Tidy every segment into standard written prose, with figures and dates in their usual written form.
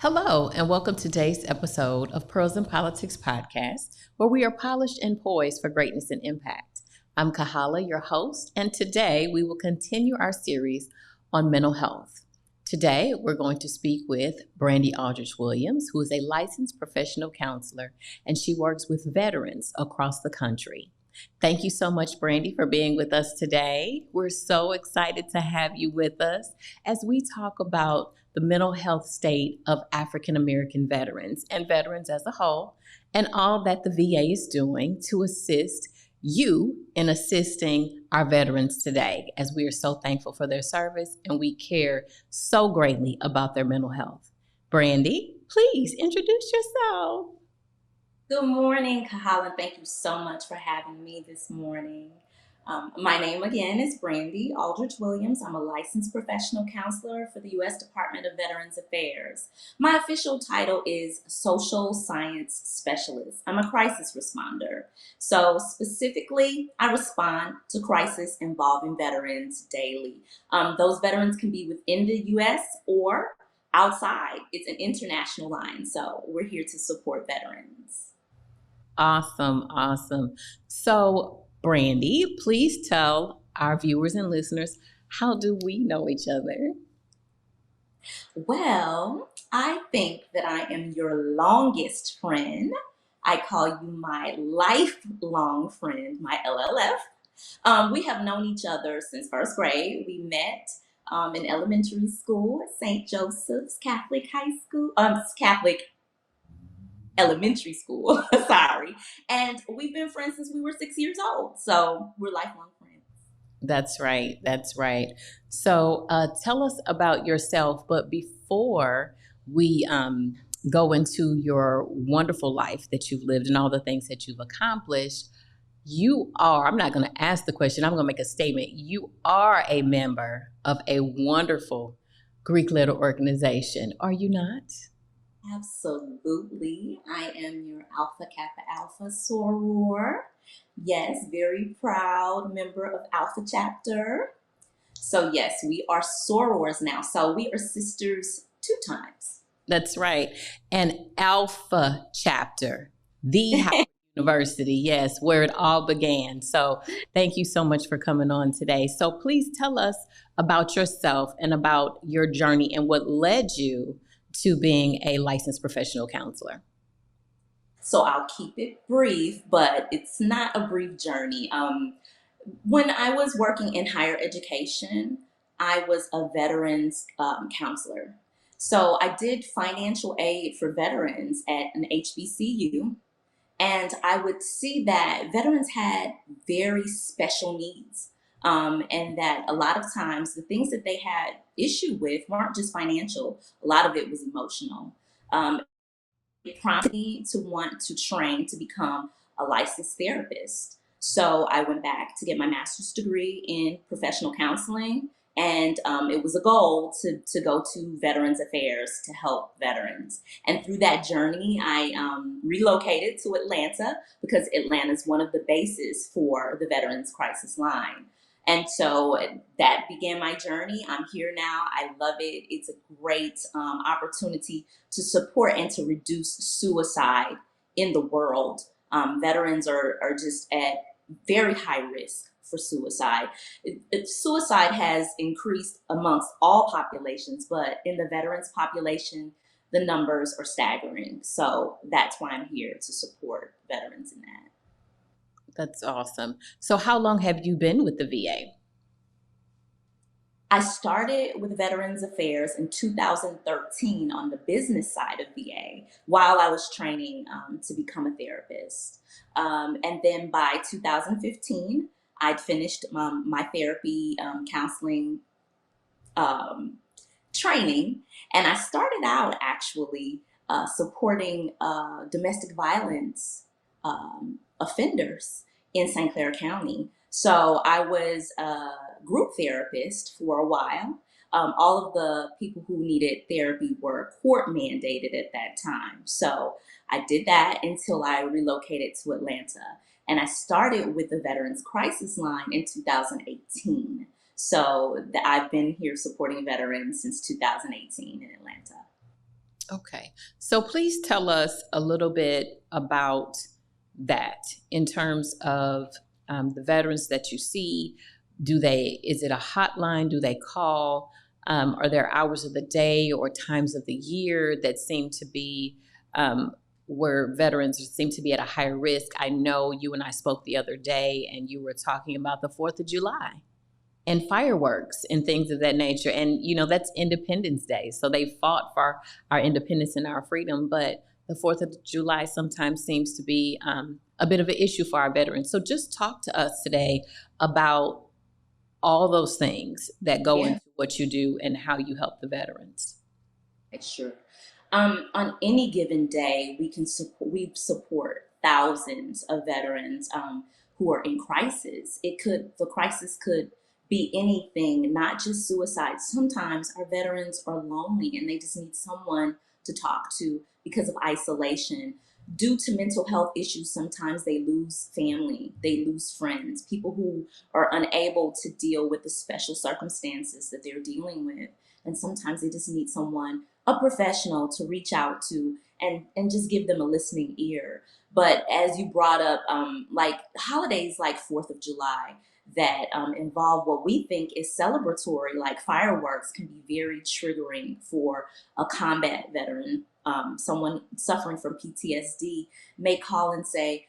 Hello, and welcome to today's episode of Pearls and Politics podcast, where we are polished and poised for greatness and impact. I'm Kahala, your host, and today we will continue our series on mental health. Today, we're going to speak with Brandi Aldridge Williams, who is a licensed professional counselor, and she works with veterans across the country. Thank you so much, Brandi, for being with us today. We're so excited to have you with us as we talk about the mental health state of African American veterans and veterans as a whole, and all that the VA is doing to assist you in assisting our veterans today, as we are so thankful for their service and we care so greatly about their mental health. Brandi, please introduce yourself. Good morning, Kahala. Thank you so much for having me this morning. My name again is Brandi Aldridge Williams. I'm a licensed professional counselor for the U.S. Department of Veterans Affairs. My official title is Social Science Specialist. I'm a crisis responder. So specifically, I respond to crises involving veterans daily. Those veterans can be within the U.S. or outside. It's an international line, so we're here to support veterans. Awesome. So, Brandi, please tell our viewers and listeners, how do we know each other? Well, I think that I am your longest friend. I call you my lifelong friend, my LLF. We have known each other since first grade. We met in elementary school at St. Joseph's Catholic High School, Catholic elementary school, sorry. And we've been friends since we were 6 years old. So we're lifelong friends. That's right. So tell us about yourself. But before we go into your wonderful life that you've lived and all the things that you've accomplished, I'm not going to ask the question, I'm going to make a statement. You are a member of a wonderful Greek letter organization, are you not? Absolutely. I am your Alpha Kappa Alpha soror. Yes, very proud member of Alpha Chapter. So yes, we are sorors now. So we are sisters 2 times. That's right. And Alpha Chapter, the Howard University, yes, where it all began. So thank you so much for coming on today. So please tell us about yourself and about your journey and what led you to being a licensed professional counselor. So I'll keep it brief, but it's not a brief journey. When I was working in higher education, I was a veterans counselor. So I did financial aid for veterans at an HBCU, and I would see that veterans had very special needs. And that a lot of times the things that they had issue with weren't just financial. A lot of it was emotional. It prompted me to want to train to become a licensed therapist. So I went back to get my master's degree in professional counseling. And it was a goal to go to Veterans Affairs to help veterans. And through that journey, I relocated to Atlanta because Atlanta is one of the bases for the Veterans Crisis Line. And so that began my journey. I'm here now. I love it. It's a great opportunity to support and to reduce suicide in the world. Veterans are just at very high risk for suicide. Suicide has increased amongst all populations, but in the veterans population, the numbers are staggering. So that's why I'm here to support veterans in that. That's awesome. So how long have you been with the VA? I started with Veterans Affairs in 2013 on the business side of VA while I was training to become a therapist. And then by 2015, I'd finished my therapy counseling training, and I started out actually supporting domestic violence offenders in St. Clair County. So I was a group therapist for a while. All of the people who needed therapy were court mandated at that time. So I did that until I relocated to Atlanta. And I started with the Veterans Crisis Line in 2018. So I've been here supporting veterans since 2018 in Atlanta. Okay. So please tell us a little bit about that in terms of the veterans that you see. Is it a hotline? Do they call? Are there hours of the day or times of the year that seem to be um, where veterans seem to be at a higher risk? I know you and I spoke the other day and you were talking about the 4th of July and fireworks and things of that nature. And, that's Independence Day. So they fought for our independence and our freedom. But the 4th of July sometimes seems to be a bit of an issue for our veterans. So just talk to us today about all those things that go Yeah, into what you do and how you help the veterans. sure. On any given day, we support thousands of veterans who are in crisis. The crisis could be anything, not just suicide. Sometimes our veterans are lonely and they just need someone to talk to because of isolation. Due to mental health issues, sometimes they lose family, they lose friends, people who are unable to deal with the special circumstances that they're dealing with. And sometimes they just need someone, a professional, to reach out to and just give them a listening ear. But as you brought up, like holidays like 4th of July that involve what we think is celebratory, like fireworks, can be very triggering for a combat veteran. Someone suffering from PTSD may call and say,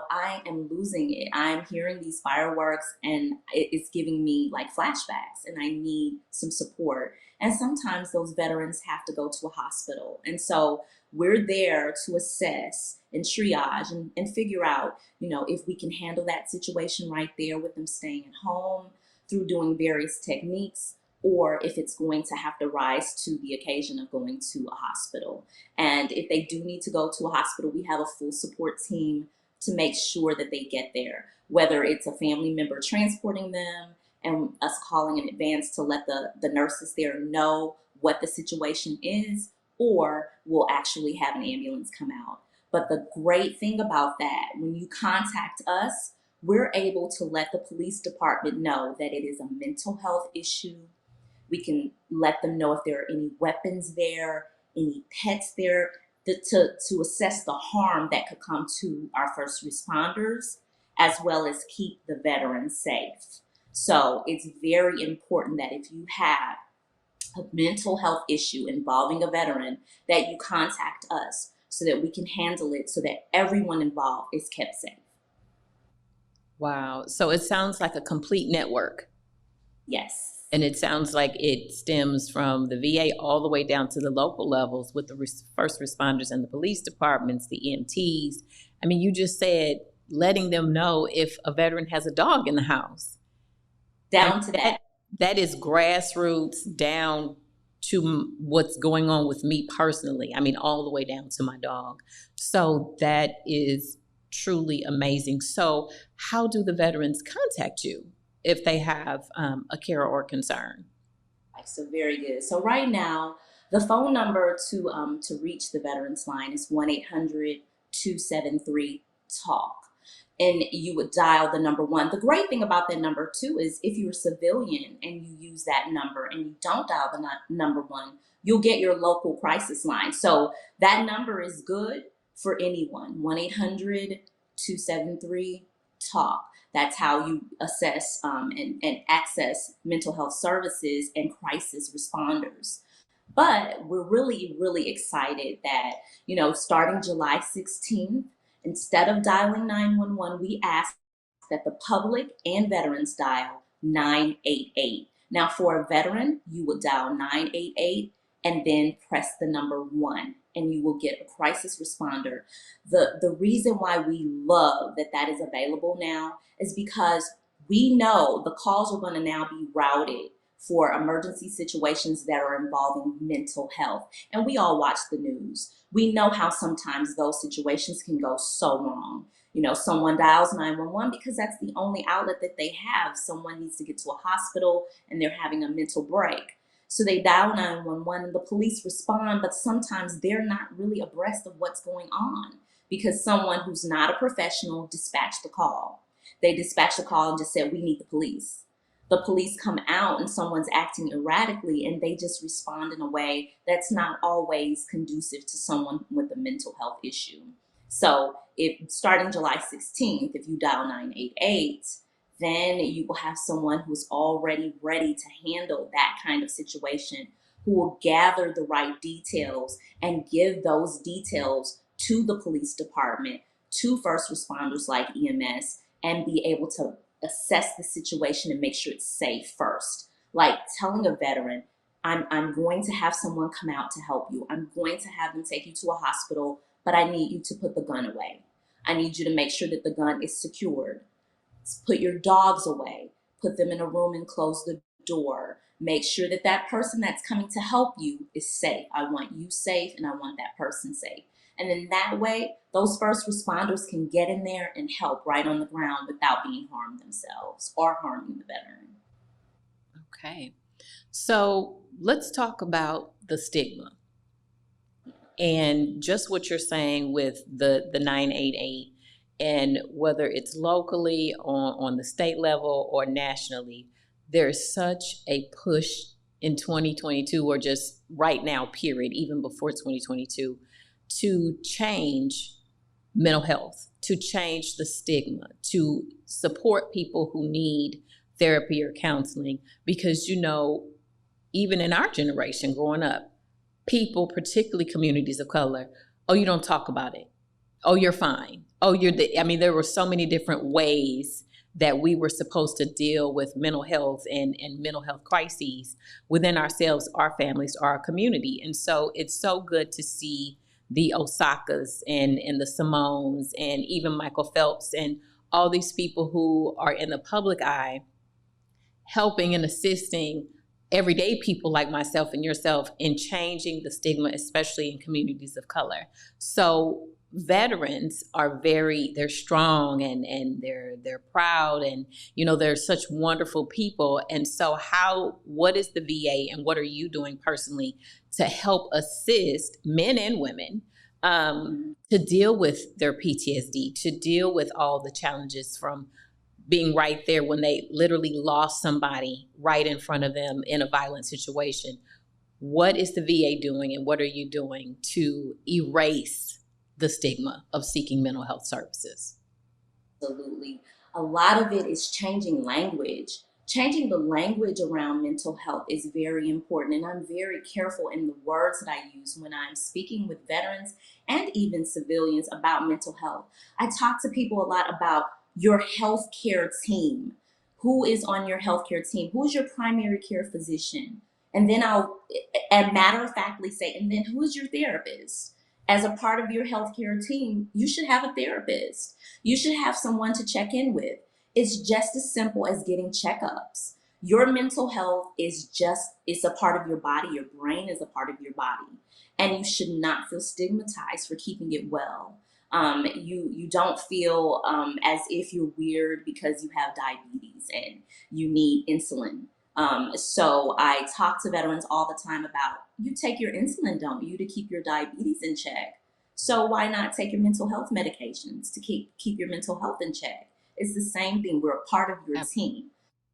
I am losing it. I'm hearing these fireworks and it's giving me like flashbacks and I need some support. And sometimes those veterans have to go to a hospital. And so we're there to assess and triage and figure out, if we can handle that situation right there with them staying at home through doing various techniques, or if it's going to have to rise to the occasion of going to a hospital. And if they do need to go to a hospital, we have a full support team to make sure that they get there, whether it's a family member transporting them and us calling in advance to let the nurses there know what the situation is, or we'll actually have an ambulance come out. But the great thing about that, when you contact us, we're able to let the police department know that it is a mental health issue. We can let them know if there are any weapons there, any pets there, to assess the harm that could come to our first responders, as well as keep the veterans safe. So it's very important that if you have a mental health issue involving a veteran, that you contact us so that we can handle it so that everyone involved is kept safe. Wow. So it sounds like a complete network. Yes. And it sounds like it stems from the VA all the way down to the local levels with the first responders and the police departments, the EMTs. I mean, you just said letting them know if a veteran has a dog in the house. I Down mean, to that. that is grassroots down to what's going on with me personally. I mean, all the way down to my dog. So that is truly amazing. So, how do the veterans contact you if they have a care or concern? So very good. So right now, the phone number to reach the Veterans Line is 1-800-273-TALK. And you would dial the number one. The great thing about that number too is if you're a civilian and you use that number and you don't dial the number one, you'll get your local crisis line. So that number is good for anyone. 1-800-273-TALK. That's how you assess and access mental health services and crisis responders. But we're really, really excited that, starting July 16th, instead of dialing 911, we ask that the public and veterans dial 988. Now, for a veteran, you would dial 988 and then press the number 1 and you will get a crisis responder. The reason why we love that is available now is because we know the calls are going to now be routed for emergency situations that are involving mental health. And we all watch the news. We know how sometimes those situations can go so wrong. Someone dials 911 because that's the only outlet that they have. Someone needs to get to a hospital and they're having a mental break. So they dial 911 and the police respond, but sometimes they're not really abreast of what's going on because someone who's not a professional dispatched the call. They dispatched the call and just said, we need the police. the police come out and someone's acting erratically and they just respond in a way that's not always conducive to someone with a mental health issue. So if starting July 16th, if you dial 988, then you will have someone who's already ready to handle that kind of situation, who will gather the right details and give those details to the police department, to first responders like EMS, and be able to assess the situation and make sure it's safe first. Like telling a veteran, I'm going to have someone come out to help you. I'm going to have them take you to a hospital, but I need you to put the gun away. I need you to make sure that the gun is secured. Put your dogs away. Put them in a room and close the door. Make sure that that person that's coming to help you is safe. I want you safe and I want that person safe. And then that way, those first responders can get in there and help right on the ground without being harmed themselves or harming the veteran. Okay. So let's talk about the stigma and just what you're saying with the 988, and whether it's locally on the state level or nationally. There's such a push in 2022, or just right now, period, even before 2022, to change mental health, to change the stigma, to support people who need therapy or counseling. Because, even in our generation growing up, people, particularly communities of color, oh, you don't talk about it. Oh, you're fine. Oh, there were so many different ways that we were supposed to deal with mental health and mental health crises within ourselves, our families, our community. And so it's so good to see the Osakas and the Simones and even Michael Phelps and all these people who are in the public eye helping and assisting everyday people like myself and yourself in changing the stigma, especially in communities of color. So veterans are they're strong and they're proud, and they're such wonderful people. And so what is the VA and what are you doing personally to help assist men and women to deal with their PTSD, to deal with all the challenges from being right there when they literally lost somebody right in front of them in a violent situation? What is the VA doing and what are you doing to erase the stigma of seeking mental health services? Absolutely. A lot of it is changing language. Changing the language around mental health is very important. And I'm very careful in the words that I use when I'm speaking with veterans and even civilians about mental health. I talk to people a lot about your healthcare team. Who is on your healthcare team? Who is your primary care physician? And then I'll, and matter of factly say, and then who is your therapist? As a part of your healthcare team, you should have a therapist. You should have someone to check in with. It's just as simple as getting checkups. Your mental health it's a part of your body. Your brain is a part of your body. And you should not feel stigmatized for keeping it well. You don't feel as if you're weird because you have diabetes and you need insulin. So I talk to veterans all the time about, you take your insulin, don't you, to keep your diabetes in check? So why not take your mental health medications to keep your mental health in check? It's the same thing. We're a part of your team,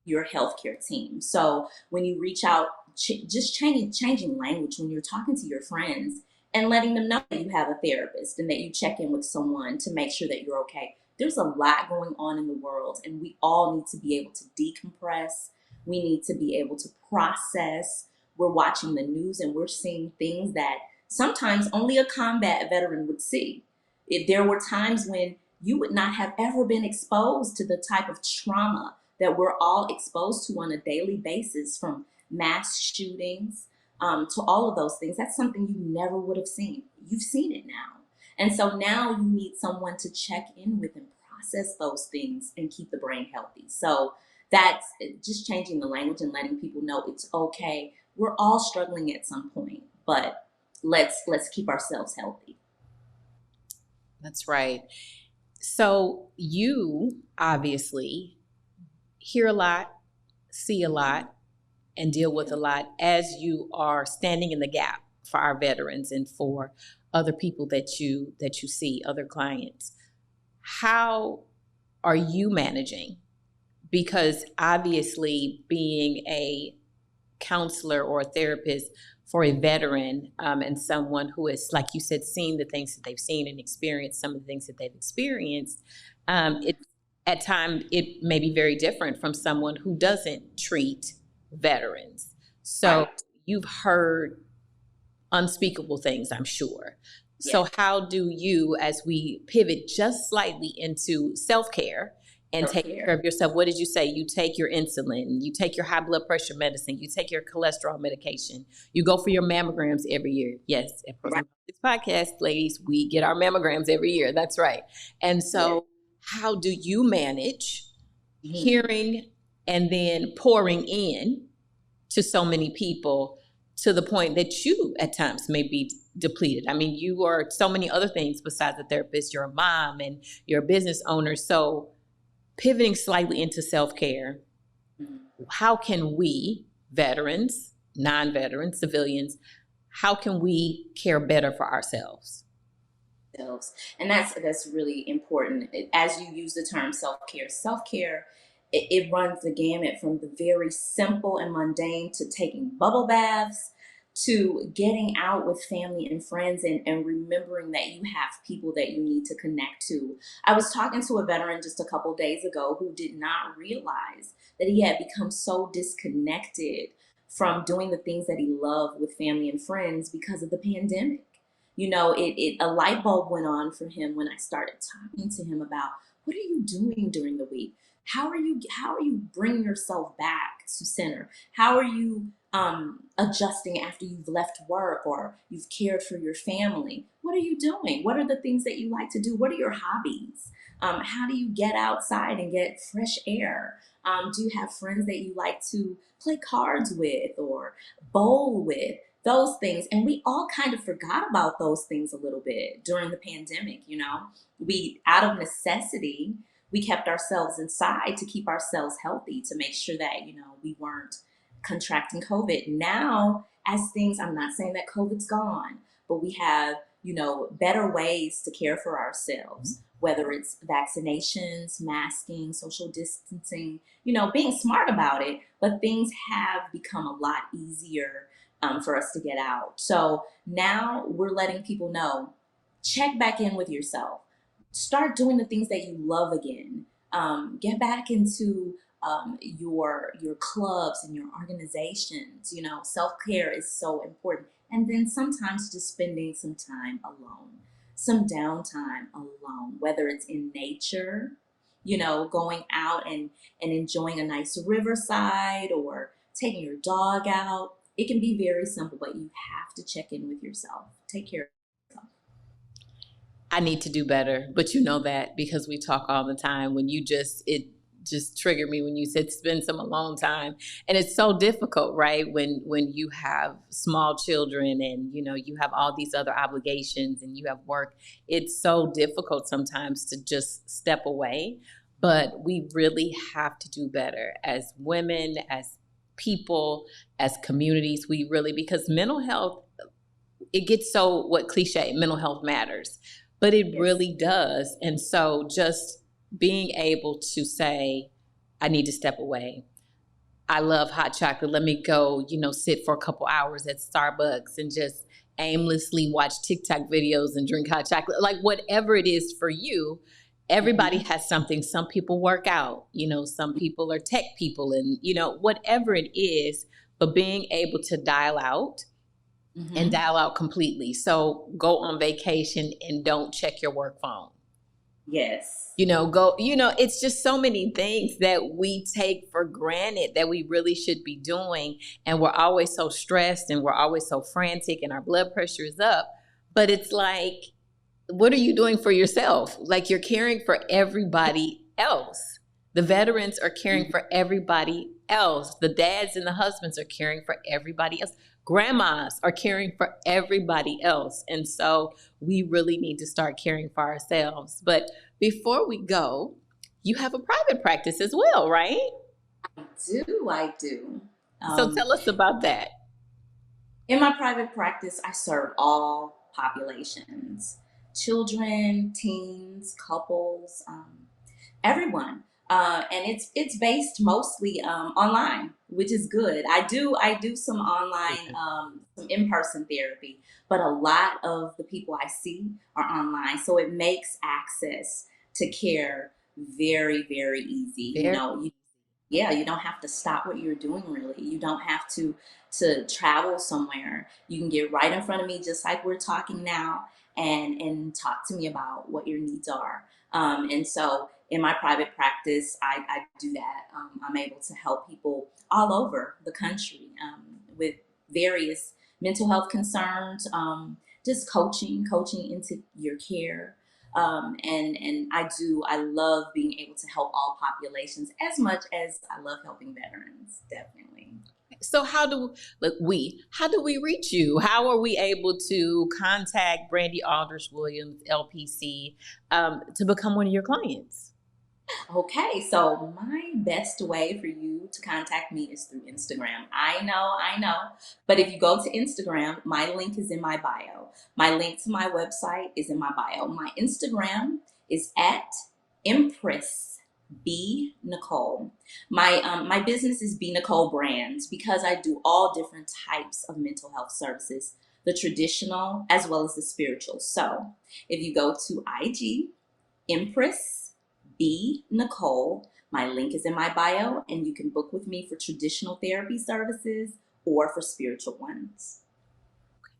your healthcare team. So when you reach out, just changing language when you're talking to your friends and letting them know that you have a therapist and that you check in with someone to make sure that you're okay. There's a lot going on in the world, and we all need to be able to decompress. We need to be able to process. We're watching the news and we're seeing things that sometimes only a combat veteran would see. If there were times when you would not have ever been exposed to the type of trauma that we're all exposed to on a daily basis, from mass shootings to all of those things. That's something you never would have seen. You've seen it now. And so now you need someone to check in with and process those things and keep the brain healthy. So that's just changing the language and letting people know it's okay. We're all struggling at some point, but let's keep ourselves healthy. That's right. So you obviously hear a lot, see a lot, and deal with a lot as you are standing in the gap for our veterans and for other people that you see, other clients. How are you managing because obviously being a counselor or a therapist for a veteran, and someone who is, like you said, seen the things that they've seen and experienced some of the things that they've experienced, it at times it may be very different from someone who doesn't treat veterans. So Right. you've heard unspeakable things, I'm sure. So Yes. how do you, as we pivot just slightly into self-care and take Self-care. care of yourself, what did you say? You take your insulin, you take your high blood pressure medicine, you take your cholesterol medication, you go for your mammograms every year. Yes, at Right. Personal Politics Podcast, ladies, we get our mammograms every year. That's right. And so how do you manage Yes. hearing and then pouring in to so many people to the point that you at times may be depleted? I mean, you are so many other things besides a therapist. You're a mom and you're a business owner. So pivoting slightly into self-care, how can we, veterans, non-veterans, civilians, how can we care better for ourselves? And that's really important. As you use the term self-care, it runs the gamut from the very simple and mundane to taking bubble baths to getting out with family and friends, and remembering that you have people that you need to connect to. I was talking to a veteran just a couple days ago who did not realize that he had become so disconnected from doing the things that he loved with family and friends because of the pandemic. A light bulb went on for him when I started talking to him about, what are you doing during the week? How are you bringing yourself back to center? How are you adjusting after you've left work or you've cared for your family? What are you doing? What are the things that you like to do? What are your hobbies? How do you get outside and get fresh air? Do you have friends that you like to play cards with or bowl with? Those things. And we all kind of forgot about those things a little bit during the pandemic. We, out of necessity, we kept ourselves inside to keep ourselves healthy, to make sure that, we weren't contracting COVID. Now, I'm not saying that COVID's gone, but we have, better ways to care for ourselves, whether it's vaccinations, masking, social distancing, being smart about it, but things have become a lot easier for us to get out. So now we're letting people know, check back in with yourself. Start doing the things that you love again. Get back into your clubs and your organizations. Self-care is so important. And then sometimes just spending some time alone, some downtime alone, whether it's in nature, going out and enjoying a nice riverside or taking your dog out. It can be very simple, but you have to check in with yourself. Take care of yourself. I need to do better, but you know that because we talk all the time. It just triggered me when you said spend some alone time, and it's so difficult, right? When you have small children and you have all these other obligations and you have work, it's so difficult sometimes to just step away. But we really have to do better as women, as people, as communities. We really, because mental health, it gets so cliche, mental health matters, but it really does. And so just being able to say, I need to step away. I love hot chocolate. Let me go, sit for a couple hours at Starbucks and just aimlessly watch TikTok videos and drink hot chocolate. Like whatever it is for you, everybody has something. Some people work out, some people are tech people and, whatever it is, but being able to dial out and dial out completely. So go on vacation and don't check your work phone. Yes. It's just so many things that we take for granted that we really should be doing. And we're always so stressed and we're always so frantic and our blood pressure is up. But it's like, what are you doing for yourself? Like you're caring for everybody else. The veterans are caring for everybody else. The dads and the husbands are caring for everybody else. Grandmas are caring for everybody else. And so we really need to start caring for ourselves. But before we go, you have a private practice as well, right? I do. So tell us about that. In my private practice, I serve all populations: children, teens, couples, everyone. And it's based mostly online, which is good. I do some online, some in person therapy, but a lot of the people I see are online, so it makes access to care very, very easy. Very. Yeah, you don't have to stop what you're doing really. You don't have to travel somewhere. You can get right in front of me just like we're talking now and talk to me about what your needs are. And so in my private practice, I do that. I'm able to help people all over the country with various mental health concerns, just coaching into your care. And I love being able to help all populations as much as I love helping veterans, definitely. So how do we reach you? How are we able to contact Brandi Aldridge Williams, LPC, to become one of your clients? Okay, so my best way for you to contact me is through Instagram. I know. But if you go to Instagram, my link is in my bio. My link to my website is in my bio. My Instagram is at Empress B Nicole. My business is B Nicole Brands because I do all different types of mental health services, the traditional as well as the spiritual. So if you go to IG, Empress B Nicole. My link is in my bio, and you can book with me for traditional therapy services or for spiritual ones.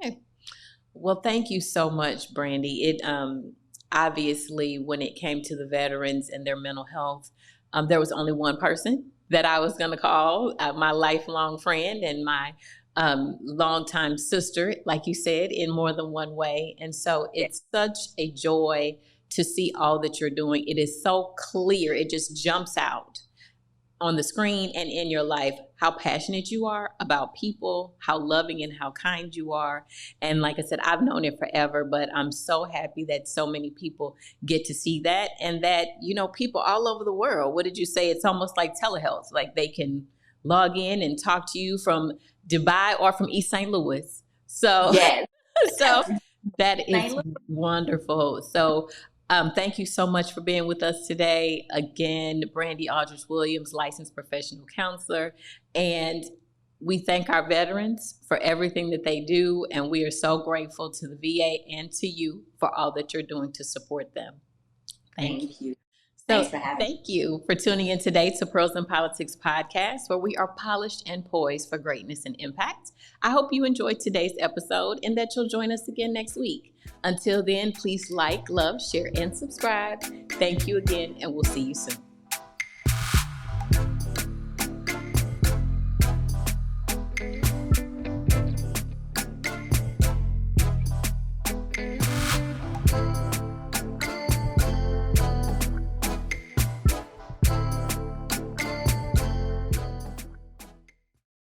Okay. Well, thank you so much, Brandi. It obviously, when it came to the veterans and their mental health, there was only one person that I was going to call, my lifelong friend and my longtime sister, like you said, in more than one way. And so it's such a joy to see all that you're doing. It is so clear. It just jumps out on the screen and in your life how passionate you are about people, how loving and how kind you are. And like I said, I've known it forever, but I'm so happy that so many people get to see that, and that, people all over the world, what did you say? It's almost like telehealth. Like they can log in and talk to you from Dubai or from East St. Louis. So, yes. so that is wonderful. So thank you so much for being with us today. Again, Brandi Aldridge Williams, licensed professional counselor. And we thank our veterans for everything that they do. And we are so grateful to the VA and to you for all that you're doing to support them. Thank you. So thank you for tuning in today to Pearls in Politics podcast, where we are polished and poised for greatness and impact. I hope you enjoyed today's episode and that you'll join us again next week. Until then, please like, love, share, and subscribe. Thank you again, and we'll see you soon.